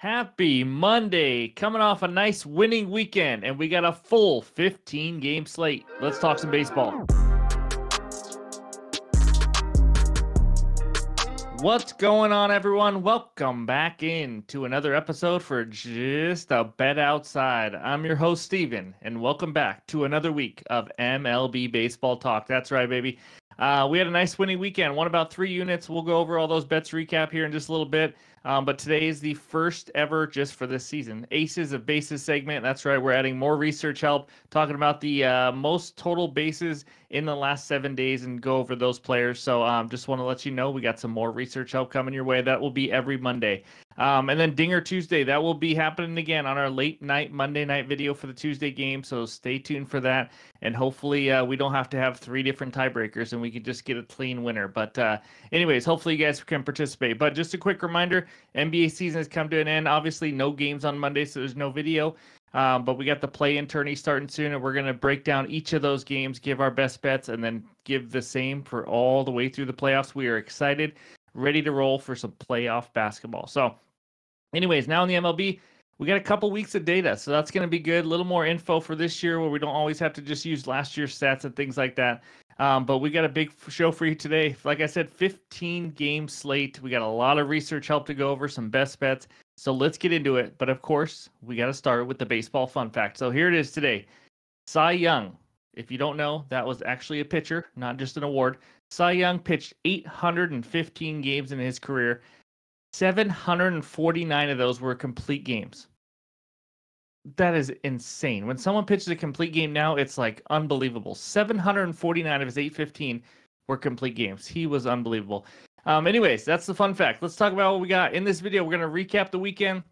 Happy Monday, coming off a nice winning weekend, and we got a full 15-game slate. Let's talk some baseball. What's going on, everyone? Welcome back in to another episode for Just a Bet Outside. I'm your host, Steven, and welcome back to another week of MLB Baseball Talk. That's right, baby. We had a nice winning weekend, won about 3 units. We'll go over all those bets recap here in just a little bit. But today is the first ever, just for this season, Aces of Bases segment. That's right, we're adding more research help, talking about the most total bases in the last 7 days and go over those players. So just want to let you know we got some more research help coming your way. That will be every Monday. And then Dinger Tuesday, that will be happening again on our late night Monday night video for the Tuesday game. So stay tuned for that. And hopefully we don't have to have 3 different tiebreakers and we can just get a clean winner. But anyways, hopefully you guys can participate. But just a quick reminder, NBA season has come to an end. Obviously no games on Monday, so there's no video. But we got the play-in tourney starting soon, and we're going to break down each of those games, give our best bets, and then give the same for all the way through the playoffs. We are excited, ready to roll for some playoff basketball. So anyways, now in the MLB, we got a couple weeks of data, so that's going to be good. A little more info for this year where we don't always have to just use last year's stats and things like that. But we got a big show for you today. Like I said, 15-game slate. We got a lot of research help to go over, some best bets. So let's get into it. But of course, we got to start with the baseball fun fact. So here it is today. Cy Young. If you don't know, that was actually a pitcher, not just an award. Cy Young pitched 815 games in his career. 749 of those were complete games. That is insane. When someone pitches a complete game now, it's like unbelievable. 749 of his 815 were complete games. He was unbelievable. Anyways, that's the fun fact. Let's talk about what we got in this video. We're going to recap the weekend.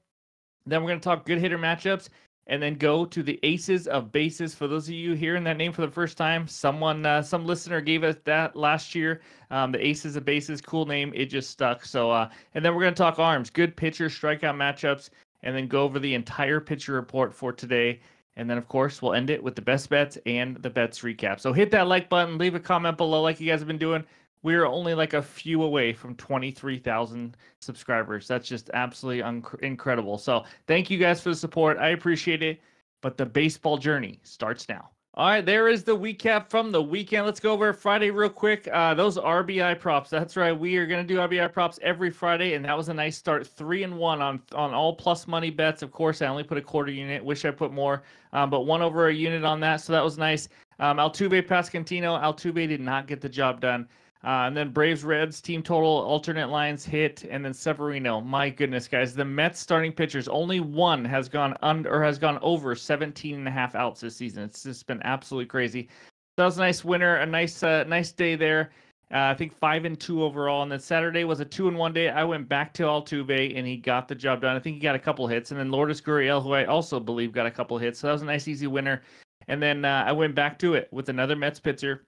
Then we're going to talk good hitter matchups and then go to the Aces of Bases. For those of you hearing that name for the first time, some listener gave us that last year. The Aces of Bases, cool name. It just stuck. So, and then we're going to talk arms, good pitcher strikeout matchups, and then go over the entire pitcher report for today. And then, of course, we'll end it with the best bets and the bets recap. So hit that like button, leave a comment below like you guys have been doing. We are only like a few away from 23,000 subscribers. That's just absolutely incredible. So thank you guys for the support. I appreciate it. But the baseball journey starts now. All right, there is the recap from the weekend. Let's go over Friday real quick. Those RBI props. That's right. We are going to do RBI props every Friday, and that was a nice start. 3-1 on all plus money bets. Of course, I only put a quarter unit. Wish I put more, but 1 over a unit on that, so that was nice. Altuve, Pascantino. Altuve did not get the job done. And then Braves, Reds, team total, alternate lines hit, and then Severino. My goodness, guys, the Mets starting pitchers, only one has gone over 17.5 outs this season. It's just been absolutely crazy. That was a nice winner, a nice day there. I think 5-2 overall, and then Saturday was a 2-1 day. I went back to Altuve, and he got the job done. I think he got a couple hits, and then Lourdes Gurriel, who I also believe got a couple hits. So that was a nice, easy winner. And then I went back to it with another Mets pitcher.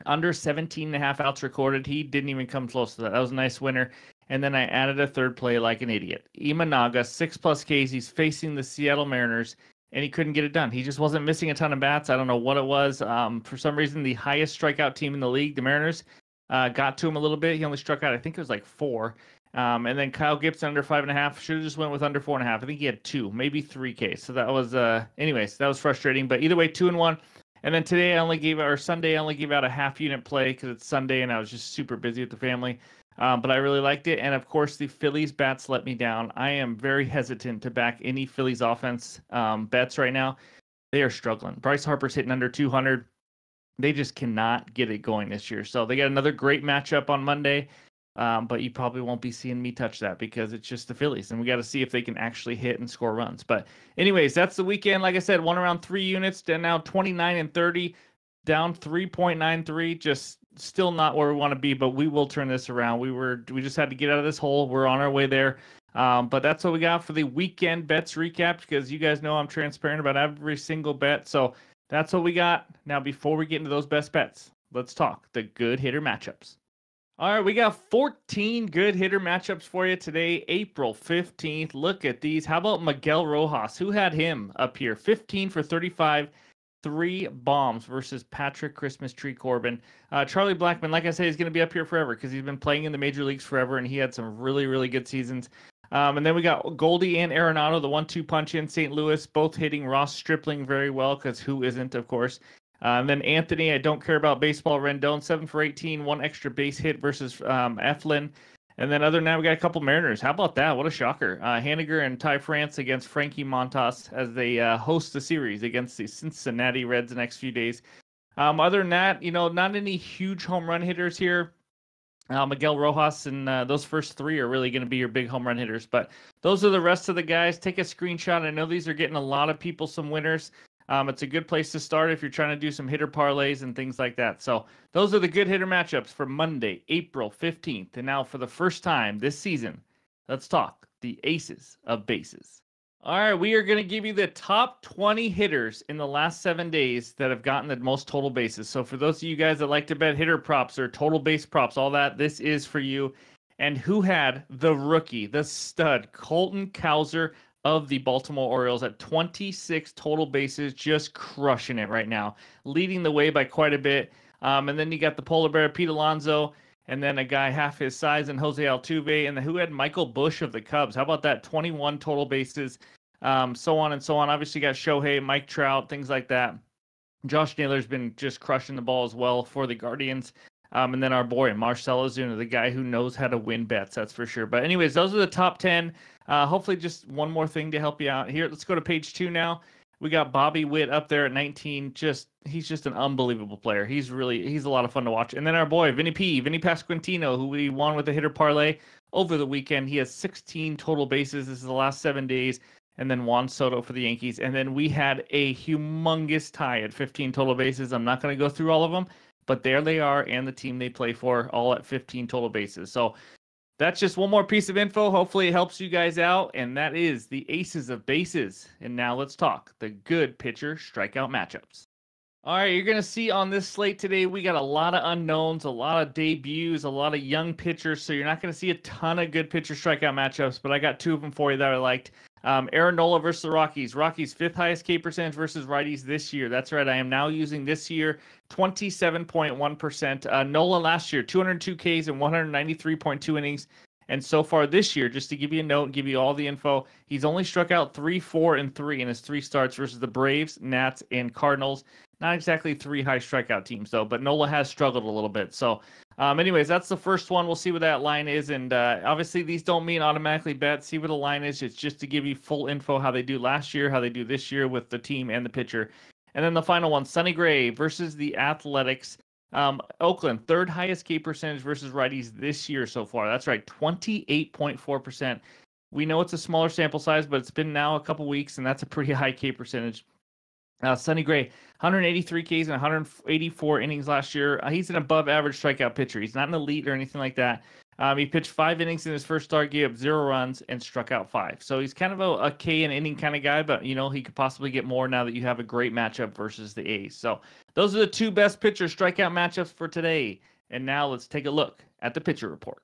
Under 17.5 outs recorded. He didn't even come close to that. That was a nice winner. And then I added a third play like an idiot. Imanaga, 6+ Ks. He's facing the Seattle Mariners, and he couldn't get it done. He just wasn't missing a ton of bats. I don't know what it was. For some reason, the highest strikeout team in the league, the Mariners, got to him a little bit. He only struck out, I think it was like 4. And then Kyle Gibson under 5.5. Should have just went with under 4.5. I think he had 2, maybe 3 Ks. So that was, anyways, that was frustrating. But either way, 2-1. And then today Sunday, I only gave out a half unit play because it's Sunday and I was just super busy with the family. But I really liked it. And of course, the Phillies bats let me down. I am very hesitant to back any Phillies offense bets right now. They are struggling. Bryce Harper's hitting under 200. They just cannot get it going this year. So they got another great matchup on Monday. But you probably won't be seeing me touch that because it's just the Phillies, and we got to see if they can actually hit and score runs. But anyways, that's the weekend. Like I said, won around 3 units, and now 29-30, down 3.93. Just still not where we want to be, but we will turn this around. We just had to get out of this hole. We're on our way there. But that's what we got for the weekend bets recap, because you guys know I'm transparent about every single bet. So that's what we got. Now, before we get into those best bets, let's talk the good hitter matchups. All right, we got 14 good hitter matchups for you today, April 15th. Look at these. How about Miguel Rojas? Who had him up here? 15 for 35, 3 bombs versus Patrick Christmas Tree Corbin. Charlie Blackmon, like I said, he's going to be up here forever because he's been playing in the major leagues forever, and he had some really, really good seasons. And then we got Goldie and Arenado, the 1-2 punch in St. Louis, both hitting Ross Stripling very well, because who isn't, of course. And then Anthony, I don't care about baseball, Rendon, 7 for 18, one extra base hit versus Eflin. And then other than that, we got a couple Mariners. How about that? What a shocker. Haniger and Ty France against Frankie Montas as they host the series against the Cincinnati Reds the next few days. Other than that, not any huge home run hitters here. Miguel Rojas and those first three are really going to be your big home run hitters. But those are the rest of the guys. Take a screenshot. I know these are getting a lot of people some winners. It's a good place to start if you're trying to do some hitter parlays and things like that. So those are the good hitter matchups for Monday, April 15th. And now for the first time this season, let's talk the aces of bases. All right, we are going to give you the top 20 hitters in the last 7 days that have gotten the most total bases. So for those of you guys that like to bet hitter props or total base props, all that, this is for you. And who had the rookie, the stud, Colton Cowser of the Baltimore Orioles at 26 total bases, just crushing it right now, leading the way by quite a bit. And then you got the polar bear, Pete Alonso, and then a guy half his size and Jose Altuve, and who had Michael Busch of the Cubs. How about that? 21 total bases, so on and so on. Obviously, you got Shohei, Mike Trout, things like that. Josh Naylor's been just crushing the ball as well for the Guardians. And then our boy, Marcell Ozuna, the guy who knows how to win bets, that's for sure. But anyways, those are the top 10. Hopefully just one more thing to help you out here. Let's go to page 2 now. We got Bobby Witt up there at 19. He's just an unbelievable player. He's a lot of fun to watch. And then our boy, Vinny Pasquantino, who we won with a hitter parlay over the weekend. He has 16 total bases. This is the last 7 days. And then Juan Soto for the Yankees. And then we had a humongous tie at 15 total bases. I'm not going to go through all of them, but there they are, and the team they play for, all at 15 total bases. So that's just one more piece of info. Hopefully it helps you guys out, and that is the aces of bases. And now let's talk the good pitcher strikeout matchups. All right, you're going to see on this slate today, we got a lot of unknowns, a lot of debuts, a lot of young pitchers, so you're not going to see a ton of good pitcher strikeout matchups, but I got 2 of them for you that I liked. Aaron Nola versus the Rockies. Rockies' 5th highest K percentage versus righties this year. That's right. I am now using this year 27.1%. Nola last year, 202 Ks and 193.2 innings. And so far this year, just to give you a note, give you all the info, he's only struck out 3, 4, and 3 in his 3 starts versus the Braves, Nats, and Cardinals. Not exactly 3 high strikeout teams, though, but Nola has struggled a little bit. So anyways, that's the first one. We'll see what that line is. And obviously, these don't mean automatically bet. See what the line is. It's just to give you full info how they do last year, how they do this year with the team and the pitcher. And then the final one, Sonny Gray versus the Athletics. Oakland, 3rd highest K percentage versus righties this year so far. That's right, 28.4%. We know it's a smaller sample size, but it's been now a couple weeks, and that's a pretty high K percentage. Sonny Gray, 183 Ks and 184 innings last year. He's an above-average strikeout pitcher. He's not an elite or anything like that. He pitched 5 innings in his first start, gave up 0 runs, and struck out 5. So he's kind of a K and inning kind of guy, but, he could possibly get more now that you have a great matchup versus the A's. So those are the 2 best pitcher strikeout matchups for today. And now let's take a look at the pitcher report.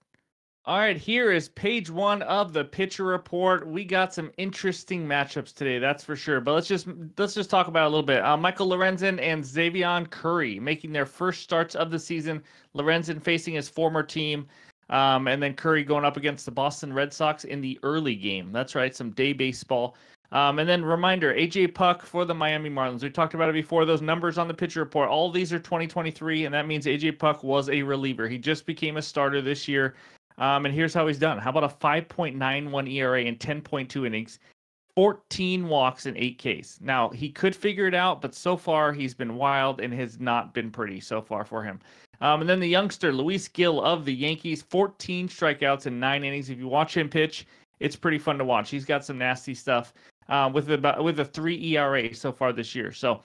All right, here is page 1 of the pitcher report. We got some interesting matchups today, that's for sure. But let's just talk about it a little bit. Michael Lorenzen and Xavier Curry making their first starts of the season. Lorenzen facing his former team, and then Curry going up against the Boston Red Sox in the early game. That's right, some day baseball. And then reminder, AJ Puck for the Miami Marlins. We talked about it before. Those numbers on the pitcher report, all of these are 2023, and that means AJ Puck was a reliever. He just became a starter this year. And here's how he's done. How about a 5.91 ERA in 10.2 innings, 14 walks and 8 Ks. Now, he could figure it out, but so far he's been wild and has not been pretty so far for him. And then the youngster, Luis Gil of the Yankees, 14 strikeouts in 9 innings. If you watch him pitch, it's pretty fun to watch. He's got some nasty stuff with a 3 ERA so far this year. So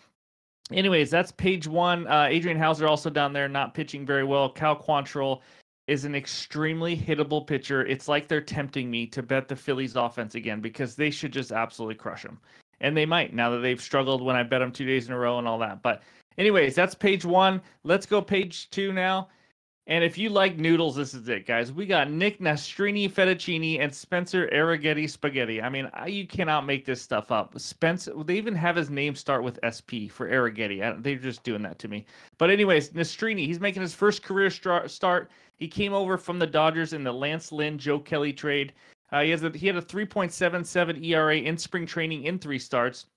anyways, that's page 1. Adrian Hauser also down there, not pitching very well. Cal Quantrill is an extremely hittable pitcher. It's like they're tempting me to bet the Phillies offense again because they should just absolutely crush them. And they might now that they've struggled when I bet them 2 days in a row and all that. But anyways, that's page 1. Let's go page 2 now. And if you like noodles, this is it, guys. We got Nick Nastrini Fettuccine and Spencer Arrighetti Spaghetti. I mean, you cannot make this stuff up. Spencer, they even have his name start with SP for Arrighetti. They're just doing that to me. But anyways, Nastrini, he's making his first career start. He came over from the Dodgers in the Lance Lynn, Joe Kelly trade. He had a 3.77 ERA in spring training in 3 starts,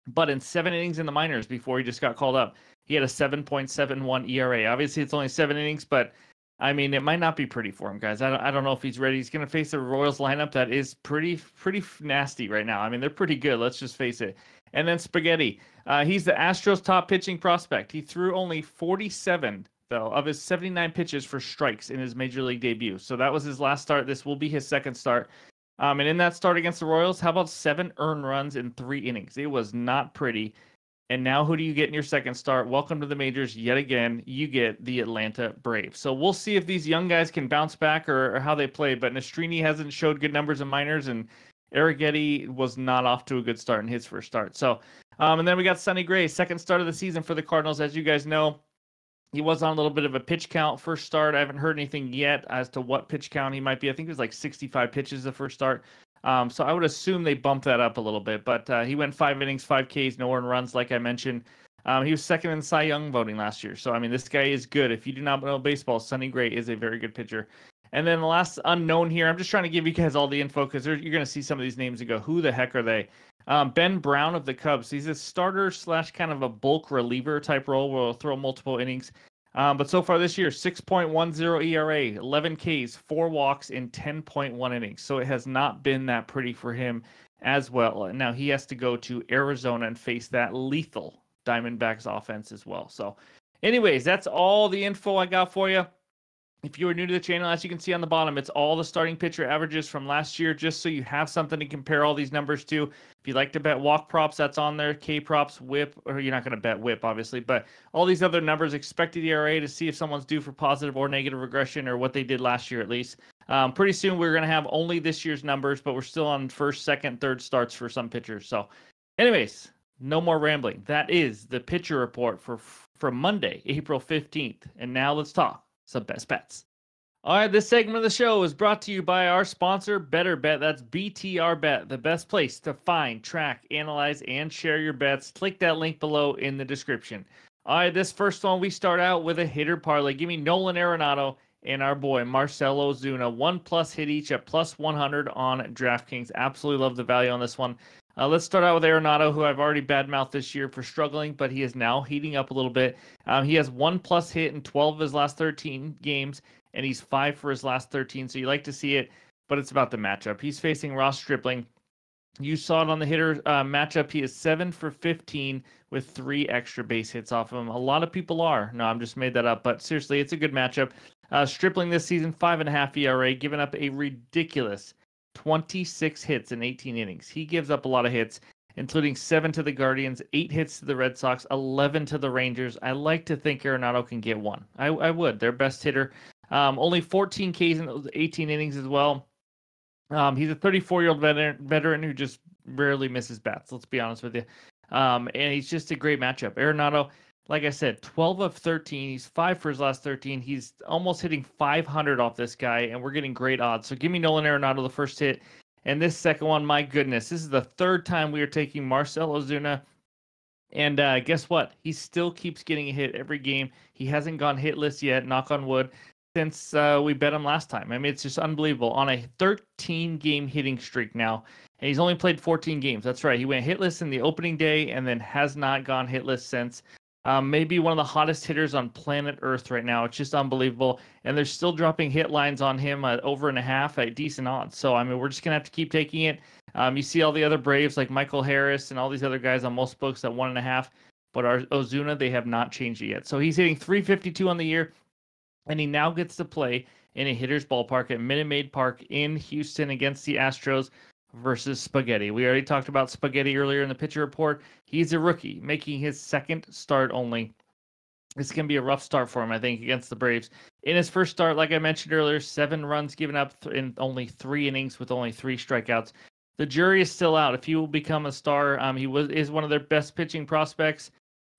but in 7 innings in the minors before he just got called up, he had a 7.71 ERA. Obviously, it's only 7 innings, but I mean, it might not be pretty for him, guys. I don't know if he's ready. He's going to face a Royals lineup that is pretty nasty right now. I mean, they're pretty good. Let's just face it. And then Spaghetti. He's the Astros' top pitching prospect. He threw only 47, though, of his 79 pitches for strikes in his major league debut. So that was his last start. This will be his second start. And in that start against the Royals, how about 7 earned runs in 3 innings? It was not pretty. And now who do you get in your second start? Welcome to the majors yet again. You get the Atlanta Braves. So we'll see if these young guys can bounce back or how they play. But Nastrini hasn't showed good numbers in minors, and Arrighetti was not off to a good start in his first start. So, and then we got Sonny Gray, second start of the season for the Cardinals. As you guys know, he was on a little bit of a pitch count first start. I haven't heard anything yet as to what pitch count he might be. I think it was like 65 pitches the first start. So I would assume they bumped that up a little bit, but he went 5 innings, 5 Ks, no earned runs, like I mentioned. He was second in Cy Young voting last year. So, I mean, this guy is good. If you do not know baseball, Sonny Gray is a very good pitcher. And then the last unknown here, I'm just trying to give you guys all the info because you're going to see some of these names and go, who the heck are they? Ben Brown of the Cubs. He's a starter / kind of a bulk reliever type role where he'll throw multiple innings. But so far this year, 6.10 ERA, 11 Ks, 4 walks in 10.1 innings. So it has not been that pretty for him as well. Now he has to go to Arizona and face that lethal Diamondbacks offense as well. So anyways, that's all the info I got for you. If you are new to the channel, as you can see on the bottom, it's all the starting pitcher averages from last year, just so you have something to compare all these numbers to. If you like to bet walk props, that's on there. K props, whip, or you're not going to bet whip, obviously, but all these other numbers, expected ERA to see if someone's due for positive or negative regression or what they did last year at least. Pretty soon we're going to have only this year's numbers, but we're still on first, second, third starts for some pitchers. So anyways, no more rambling. That is the pitcher report for Monday, April 15th. And now let's talk some best bets. All right, this segment of the show is brought to you by our sponsor, Better Bet. That's BTR Bet, the best place to find, track, analyze, and share your bets. Click that link below in the description. All right, this first one, we start out with a hitter parlay. Give me Nolan Arenado and our boy Marcell Ozuna. 1+ hit each at +100 on DraftKings. Absolutely love the value on this one. Let's start out with Arenado, who I've already badmouthed this year for struggling, but he is now heating up a little bit. He has 1+ hit in 12 of his last 13 games, and he's 5 for his last 13, so you like to see it, but it's about the matchup. He's facing Ross Stripling. You saw it on the hitter matchup. He is 7 for 15 with 3 extra base hits off him. A lot of people are. No, I'm just made that up, but seriously, it's a good matchup. Stripling this season, 5.5 ERA, giving up a ridiculous 26 hits in 18 innings. He gives up a lot of hits, including 7 to the Guardians, 8 hits to the Red Sox, 11 to the Rangers. I like to think Arenado can get one. I would. Their best hitter. Only 14 Ks in those 18 innings as well. He's a 34-year-old veteran who just rarely misses bats, let's be honest with you. And he's just a great matchup. Arenado, like I said, 12 of 13. He's 5 for his last 13. He's almost hitting 500 off this guy, and we're getting great odds. So give me Nolan Arenado the first hit. And this second one, my goodness, this is the third time we are taking Marcell Ozuna. And guess what? He still keeps getting a hit every game. He hasn't gone hitless yet, knock on wood, since we bet him last time. I mean, it's just unbelievable. On a 13-game hitting streak now, and he's only played 14 games. That's right. He went hitless in the opening day and then has not gone hitless since. Maybe one of the hottest hitters on planet Earth right now. It's just unbelievable. And they're still dropping hit lines on him at over 1.5 at decent odds. So, I mean, we're just going to have to keep taking it. You see all the other Braves like Michael Harris and all these other guys on most books at 1.5. But our Ozuna, they have not changed it yet. So he's hitting 352 on the year. And he now gets to play in a hitter's ballpark at Minute Maid Park in Houston against the Astros versus Spaghetti. We already talked about Spaghetti earlier in the pitcher report. He's a rookie, making his second start only. This can be a rough start for him, I think, against the Braves. In his first start, like I mentioned earlier, 7 runs given up in only 3 innings with only 3 strikeouts. The jury is still out if he will become a star. He is one of their best pitching prospects,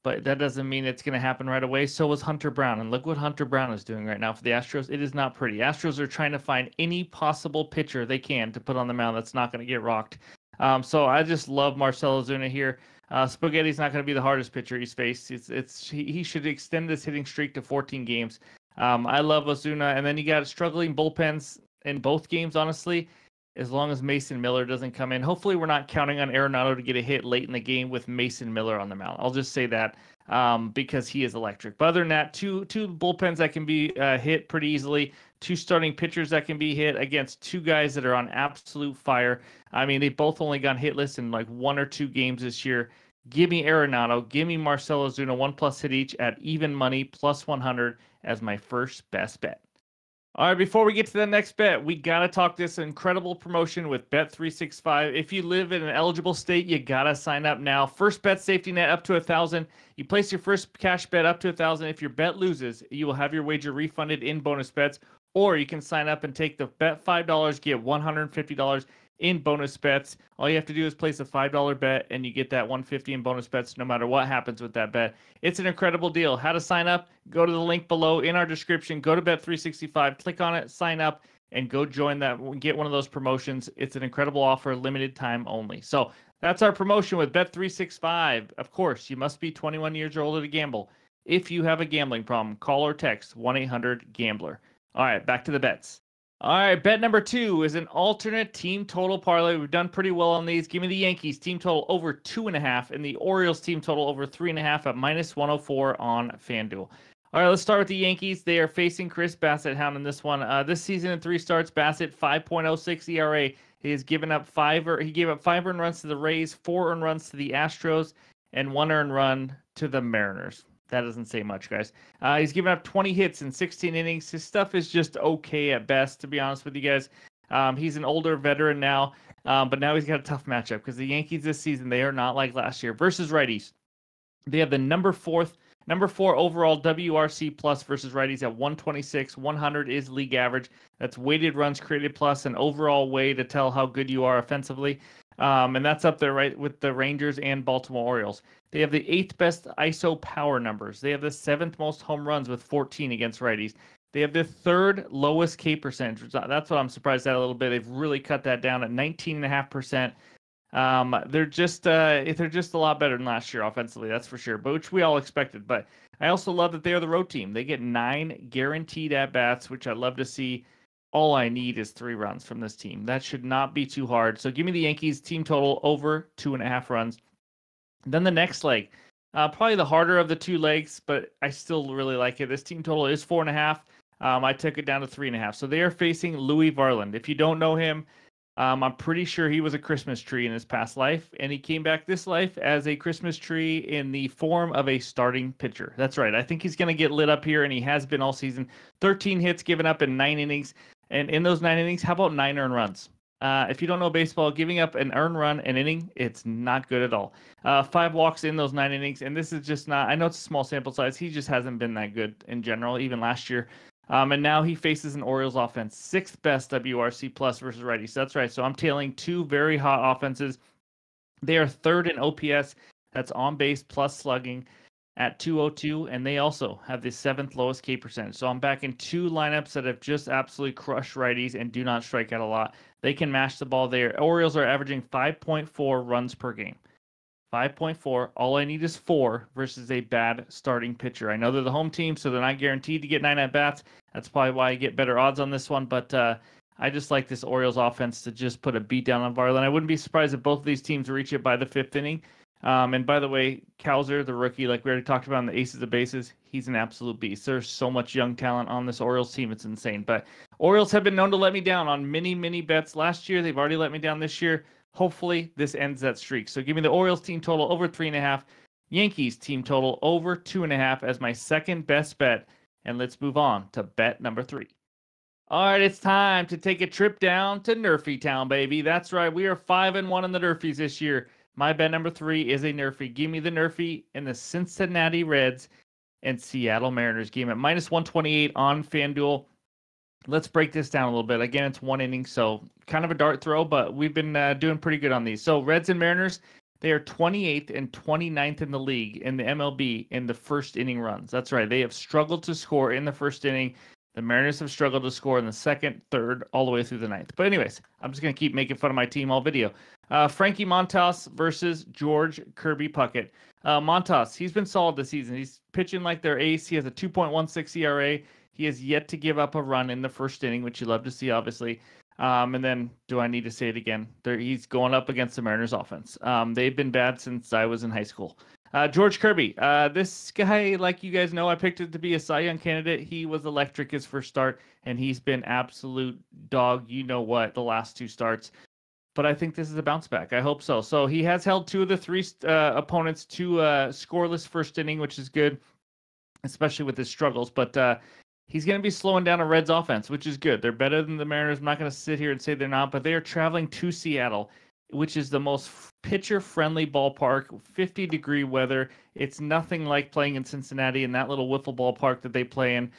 but that doesn't mean it's going to happen right away. So was Hunter Brown. And look what Hunter Brown is doing right now for the Astros. It is not pretty. Astros are trying to find any possible pitcher they can to put on the mound that's not going to get rocked. So I just love Marcell Ozuna here. Spaghetti's not going to be the hardest pitcher he's faced. He should extend this hitting streak to 14 games. I love Ozuna. And then you got struggling bullpens in both games, honestly. as long as Mason Miller doesn't come in. Hopefully, we're not counting on Arenado to get a hit late in the game with Mason Miller on the mound. I'll just say that because he is electric. But other than that, two bullpens that can be hit pretty easily, two starting pitchers that can be hit against two guys that are on absolute fire. I mean, they both only got hitless in like 1 or 2 games this year. Give me Arenado, give me Marcell Ozuna, 1+ hit each at even money, plus 100 as my first best bet. All right, before we get to the next bet, we got to talk this incredible promotion with Bet365. If you live in an eligible state, you got to sign up now. First bet safety net up to 1,000. You place your first cash bet up to 1,000. If your bet loses, you will have your wager refunded in bonus bets, or you can sign up and take the bet $5, get $150 in bonus bets. All you have to do is place a $5 bet and you get that $150 in bonus bets no matter what happens with that bet. It's an incredible deal. How to sign up? Go to the link below in our description. Go to Bet365, click on it, sign up, and go join that. Get one of those promotions. It's an incredible offer, limited time only. So that's our promotion with Bet365. Of course, you must be 21 years or older to gamble. If you have a gambling problem, call or text 1-800-GAMBLER. All right, back to the bets. All right, bet number 2 is an alternate team total parlay. We've done pretty well on these. Give me the Yankees team total over 2.5 and the Orioles team total over 3.5 at -104 on FanDuel. All right, let's start with the Yankees. They are facing Chris Bassett Hound in this one. This season in 3 starts, Bassett 5.06 ERA. He has given up he gave up 5 earned runs to the Rays, 4 earned runs to the Astros, and 1 earned run to the Mariners. That doesn't say much, guys. He's given up 20 hits in 16 innings. His stuff is just okay at best, to be honest with you guys. He's an older veteran now, but now he's got a tough matchup because the Yankees this season, they are not like last year. Versus righties, they have the number 4 overall WRC plus versus righties at 126. 100 is league average. That's weighted runs created plus an overall way to tell how good you are offensively. And that's up there right with the Rangers and Baltimore Orioles. They have the 8th best ISO power numbers. They have the 7th most home runs with 14 against righties. They have the 3rd lowest K percentage. That's what I'm surprised at a little bit. They've really cut that down at 19.5%. They're just a lot better than last year offensively, that's for sure, but which we all expected. But I also love that they are the road team. They get 9 guaranteed at-bats, which I love to see. All I need is 3 runs from this team. That should not be too hard. So give me the Yankees team total over 2.5 runs. Then the next leg, probably the harder of the 2 legs, but I still really like it. This team total is 4.5. I took it down to 3.5. So they are facing Louis Varland. If you don't know him, I'm pretty sure he was a Christmas tree in his past life, and he came back this life as a Christmas tree in the form of a starting pitcher. That's right. I think he's going to get lit up here, and he has been all season. 13 hits given up in 9 innings. And in those 9 innings, how about 9 earned runs? If you don't know baseball, giving up an earned run an inning, it's not good at all. 5 walks in those 9 innings, and this is just not, I know it's a small sample size. He just hasn't been that good in general, even last year. And now he faces an Orioles offense, 6th best WRC plus versus righties. So that's right. So I'm tailing 2 very hot offenses. They are 3rd in OPS. That's on base plus slugging at 202, and they also have the 7th lowest K percentage. So I'm back in 2 lineups that have just absolutely crushed righties and do not strike out a lot. They can mash the ball there. Orioles are averaging 5.4 runs per game. 5.4. All I need is 4 versus a bad starting pitcher. I know they're the home team, so they're not guaranteed to get 9 at-bats. That's probably why I get better odds on this one, but I just like this Orioles offense to just put a beat down on Varland. I wouldn't be surprised if both of these teams reach it by the 5th inning. And by the way, Cowser, the rookie, like we already talked about in the aces of bases, he's an absolute beast. There's so much young talent on this Orioles team. It's insane. But Orioles have been known to let me down on many, many bets last year. They've already let me down this year. Hopefully, this ends that streak. So give me the Orioles team total over 3.5, Yankees team total over 2.5 as my second best bet. And let's move on to bet number 3. All right, it's time to take a trip down to Nerfy Town, baby. That's right. We are 5-1 in the Nerfies this year. My bet number 3 is a Nerfy. Give me the Nerfy in the Cincinnati Reds and Seattle Mariners game at -128 on FanDuel. Let's break this down a little bit. Again, it's 1 inning, so kind of a dart throw, but we've been doing pretty good on these. So Reds and Mariners, they are 28th and 29th in the league in the MLB in the first inning runs. That's right. They have struggled to score in the first inning. The Mariners have struggled to score in the 2nd, 3rd, all the way through the 9th. But anyways, I'm just going to keep making fun of my team all video. Frankie Montas versus George Kirby Puckett. Montas, he's been solid this season. He's pitching like their ace. He has a 2.16 ERA. He has yet to give up a run in the first inning, which you love to see, obviously. And then, do I need to say it again? He's going up against the Mariners offense. They've been bad since I was in high school. George Kirby. This guy, like you guys know, I picked it to be a Cy Young candidate. He was electric his first start, and he's been absolute dog, you know what, the last 2 starts. But I think this is a bounce back. I hope so. So he has held 2 of the 3 opponents to scoreless first inning, which is good, especially with his struggles. But he's going to be slowing down a Reds offense, which is good. They're better than the Mariners. I'm not going to sit here and say they're not, but they are traveling to Seattle, which is the most pitcher-friendly ballpark, 50-degree weather. It's nothing like playing in Cincinnati in that little wiffle ballpark that they play in.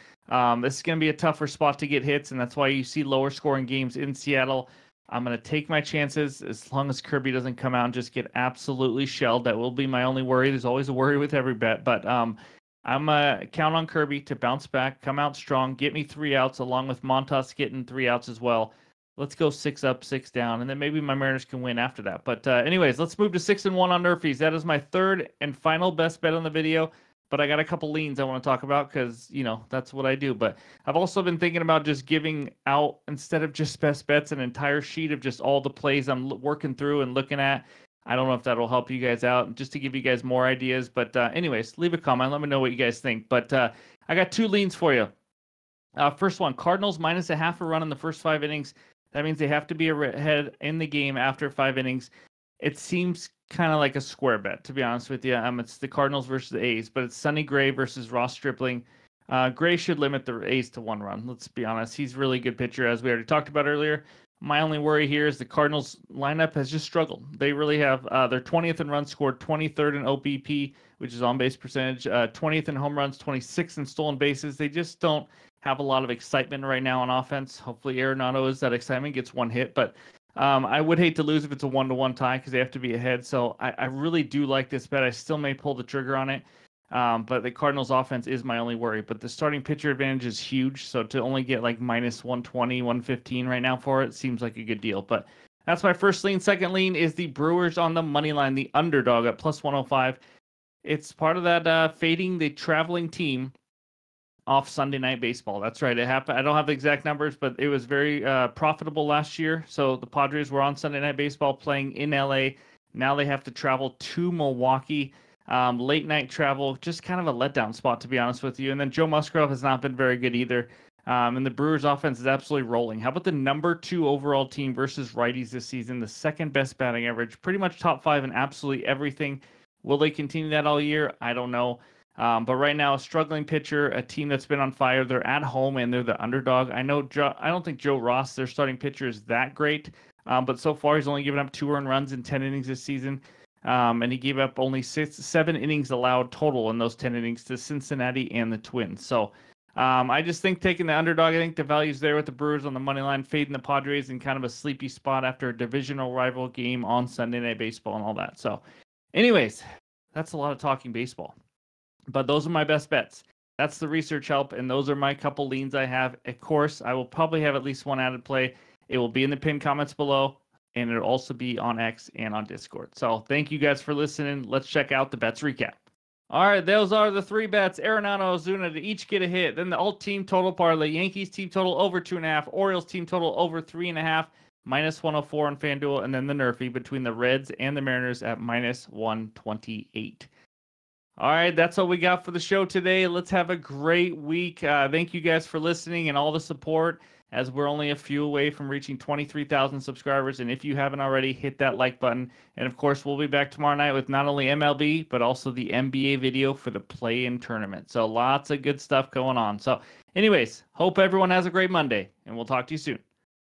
This is going to be a tougher spot to get hits, and that's why you see lower-scoring games in Seattle. I'm going to take my chances as long as Kirby doesn't come out and just get absolutely shelled. That will be my only worry. There's always a worry with every bet, but I'm count on Kirby to bounce back, come out strong, get me 3 outs, along with Montas getting 3 outs as well. Let's go 6 up, 6 down, and then maybe my Mariners can win after that. But anyways, let's move to 6-1 on Nerfies. That is my third and final best bet on the video. But I got a couple leans I want to talk about because, you know, that's what I do. But I've also been thinking about just giving out, instead of just best bets, an entire sheet of just all the plays I'm working through and looking at. I don't know if that'll help you guys out, just to give you guys more ideas. But anyways, leave a comment. Let me know what you guys think. But I got 2 leans for you. First one, Cardinals -0.5 a run in the first 5 innings. That means they have to be ahead in the game after 5 innings. It seems kind of like a square bet, to be honest with you. It's the Cardinals versus the A's, but it's Sonny Gray versus Ross Stripling. Gray should limit the A's to 1 run. Let's be honest. He's a really good pitcher, as we already talked about earlier. My only worry here is the Cardinals lineup has just struggled. They really have. They're 20th in runs scored, 23rd in OBP, which is on base percentage, 20th in home runs, 26th in stolen bases. They just don't have a lot of excitement right now on offense. Hopefully Arenado is that excitement, gets 1 hit, but I would hate to lose if it's a 1-1 tie because they have to be ahead. So I really do like this bet. I still may pull the trigger on it. But the Cardinals offense is my only worry. But the starting pitcher advantage is huge. So to only get like -120, 115 right now for it seems like a good deal. But that's my first lean. Second lean is the Brewers on the money line, the underdog at +105. It's part of that fading the traveling team off Sunday Night Baseball. That's right. It happened. I don't have the exact numbers, but it was very profitable last year. So the Padres were on Sunday Night Baseball playing in LA. Now they have to travel to Milwaukee. Late night travel, just kind of a letdown spot, to be honest with you. And then Joe Musgrove has not been very good either. And the Brewers offense is absolutely rolling. How about the number 2 overall team versus righties this season? The second best batting average, pretty much top 5 in absolutely everything. Will they continue that all year? I don't know. But right now, a struggling pitcher, a team that's been on fire. They're at home and they're the underdog. I don't think Joe Ross, their starting pitcher, is that great. But so far, he's only given up 2 earned runs in 10 innings this season. And he gave up only 7 innings allowed total in those 10 innings to Cincinnati and the Twins. So I just think taking the underdog, I think the value's there with the Brewers on the money line, fading the Padres in kind of a sleepy spot after a divisional rival game on Sunday Night Baseball and all that. So anyways, that's a lot of talking baseball. But those are my best bets. That's the research help, and those are my couple leans I have. Of course, I will probably have at least one added play. It will be in the pinned comments below, and it'll also be on X and on Discord. So thank you guys for listening. Let's check out the bets recap. All right, those are the 3 bets. Arenado, Ozuna to each get a hit. Then the alt team total parlay. Yankees team total over 2.5. Orioles team total over 3.5. -104 on FanDuel. And then the Nerfy between the Reds and the Mariners at -128. All right, that's all we got for the show today. Let's have a great week. Thank you guys for listening and all the support, as we're only a few away from reaching 23,000 subscribers. And if you haven't already, hit that like button. And of course, we'll be back tomorrow night with not only MLB, but also the NBA video for the play-in tournament. So lots of good stuff going on. So anyways, hope everyone has a great Monday, and we'll talk to you soon.